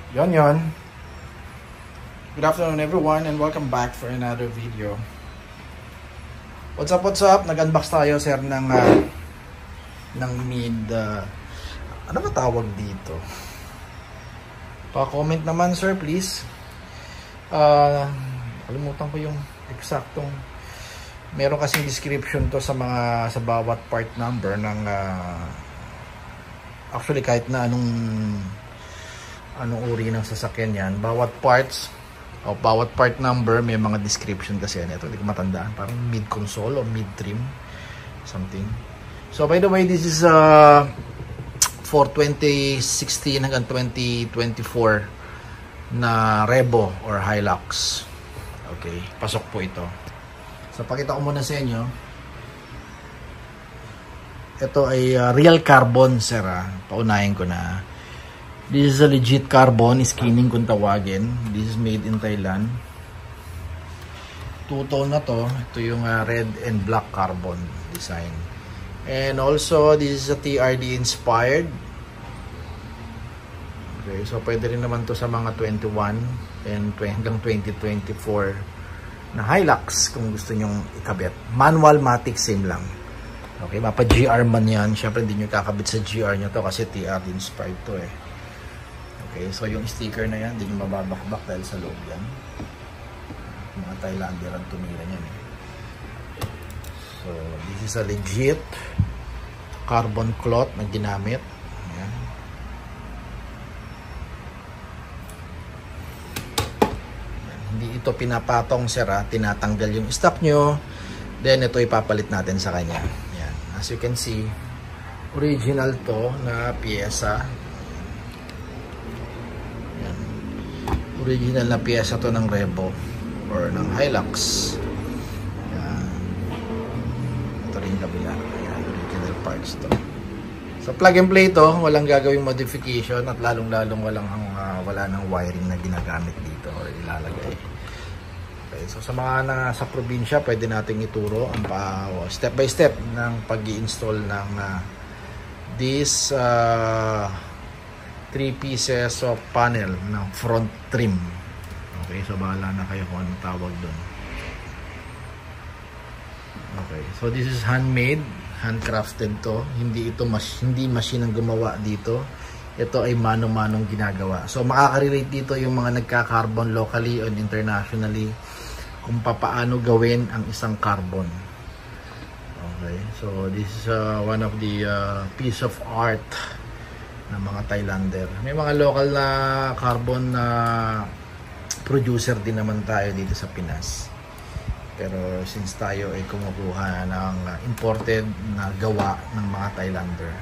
Yon. Good afternoon everyone and welcome back for another video. What's up? Nag-unbox tayo sir ng mid ano ba tawag dito? Pa-comment naman sir please. Kalimutan ko yung eksaktong, meron kasing description to sa bawat part number ng actually kahit na anong uri ng sasakyan yan, bawat parts o bawat part number may mga description kasi yan. Ito hindi ko matandaan, parang mid console o mid trim something. So by the way, this is for 2016 hanggang 2024 na Revo or Hilux. Okay, pasok po ito. So pakita ko muna sa inyo. Ito ay real carbon sir. Paunahin ko na. This is a legit carbon skinning kung tawagin. This is made in Thailand. Two-tone na to. Ito yung red and black carbon design. And also, this is a TRD inspired. Okay, so pwede rin naman to sa mga 21 and hanggang 2024 na Hilux kung gusto nyong ikabit. Manual matic same lang. Okay, mapa GR man yan. Syempre hindi nyo kakabit sa GR nyo to kasi TRD inspired to eh. Okay, so yung sticker na yan, hindi nyo mababakbak dahil sa loob yan. Mga Thailander ang tumira yan eh. So, this is a legit carbon cloth na ginamit. Ayan. Hindi ito pinapatong sir ha. Tinatanggal yung stock nyo. Then ito ipapalit natin sa kanya. Ayan. As you can see, original to na piyesa. Original na piyesa to ng Revo or ng Hilux. Ayan. Ito rin yung kabila. Ayan, original parts to. So plug and play to, walang gagawing modification at lalong-lalong wala nang wiring na ginagamit dito or ilalagay. Okay, so sa mga nasa probinsya, pwede nating ituro ang step by step ng pag-i-install ng this 3 pieces of panel ng front trim. Okay, so bahala na kayo kung anong tawag doon. Okay, so this is handmade, handcrafted to. Hindi machine ang gumawa dito. Ito ay mano-manong ginagawa. So makaka-relate dito yung mga nagka-carbon locally and internationally kung paano gawin ang isang carbon. Okay, so this is one of the piece of art ng mga Thailander. May mga local na carbon na producer din naman tayo dito sa Pinas. Pero since tayo ay kumukuha ng imported na gawa ng mga Thailander,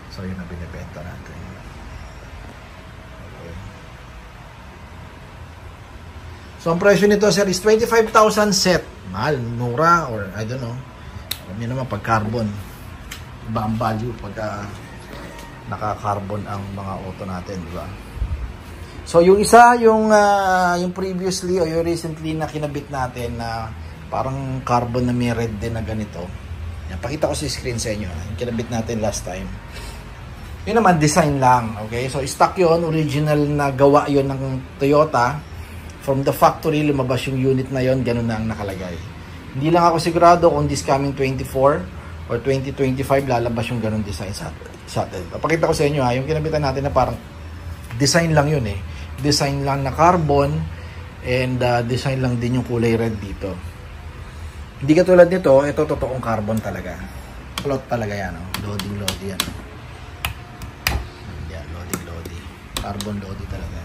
so yun ang binibenta natin. Okay. So ang presyo nito sir is 25,000 set. Mahal, mura, or I don't know. Alam niyo naman pag carbon, iba ang value pagka naka-carbon ang mga auto natin, di ba? So yung isa, yung previously o yung recently na kinabit natin na parang carbon na may red din na ganito. Yan, pakita ko sa screen sa inyo. Yung kinabit natin last time. Yun naman, design lang. Okay? So stock yun, original na gawa yun ng Toyota. From the factory, lumabas yung unit na yun, ganun na ang nakalagay. Hindi lang ako sigurado kung this coming 24 or 2025 lalabas yung ganun design sa atin. Papakita ko sa inyo ha, yung kinabitan natin na parang design lang yun eh. Design lang na carbon and design lang din yung kulay red dito. Hindi katulad nito, ito totoong carbon talaga. Cloth talaga yan. Oh. Loading yan. Yan, loading. Carbon loading talaga.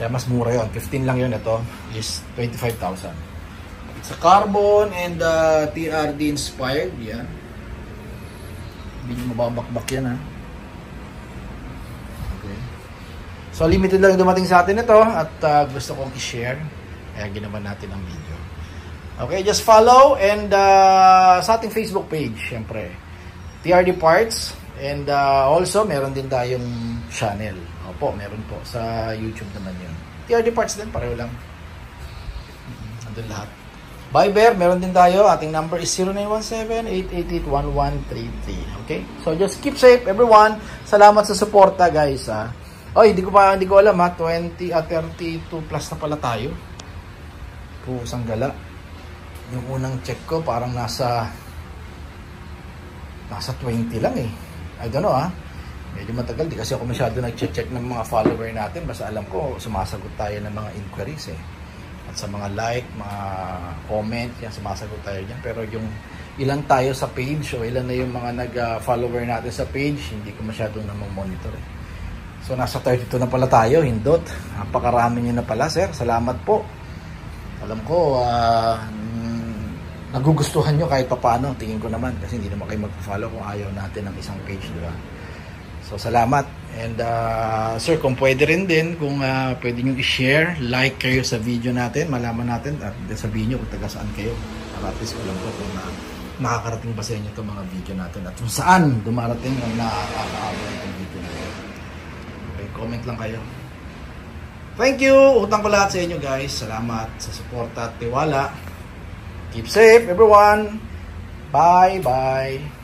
Kaya mas mura yun. 15 lang yun. Ito is 25,000. It's a carbon and TRD inspired. Yan. Hindi nyo mababakbak yan ha. Okay. So limited lang dumating sa atin ito at gusto kong i-share. Kaya ginawa natin ang video. Okay, just follow and sa ating Facebook page, syempre. TRD Parts and also meron din tayong channel. Opo, meron po sa YouTube naman yun. TRD Parts din, pareho lang. Andun lahat. Viber, meron din tayo. Ating number is 0917-888-1133. Okay? So, just keep safe, everyone. Salamat sa suporta, guys. Oy, hindi ko alam ha. 32 plus na pala tayo. Pusang gala. Yung unang check ko parang nasa 20 lang eh. I don't know ha. Medyo matagal. Di kasi ako masyado nag-check ng mga follower natin. Basta alam ko, sumasagot tayo ng mga inquiries eh. At sa mga like, mga comment, yan, sumasagot tayo dyan. Pero yung ilan tayo sa page o ilan na yung mga nag-follower natin sa page, hindi ko masyadong namang-monitor eh. So nasa 32 na pala tayo, hindot. Napakarami nyo na pala, sir. Salamat po. Alam ko, nagugustuhan nyo kahit papaano. Tingin ko naman kasi hindi naman kayo mag-follow kung ayaw natin ng isang page, di ba? So salamat. And sir, kung pwede rin din, kung pwede nyo i-share, like kayo sa video natin, malaman natin at sabihin nyo kung taga saan kayo. Para at least ko lang po kung nakakarating ba sa inyo itong mga video natin at kung saan dumarating ang nakakaabot itong video natin. Comment lang kayo. Thank you. Utang ko lahat sa inyo guys. Salamat sa suporta at tiwala. Keep safe everyone. Bye bye.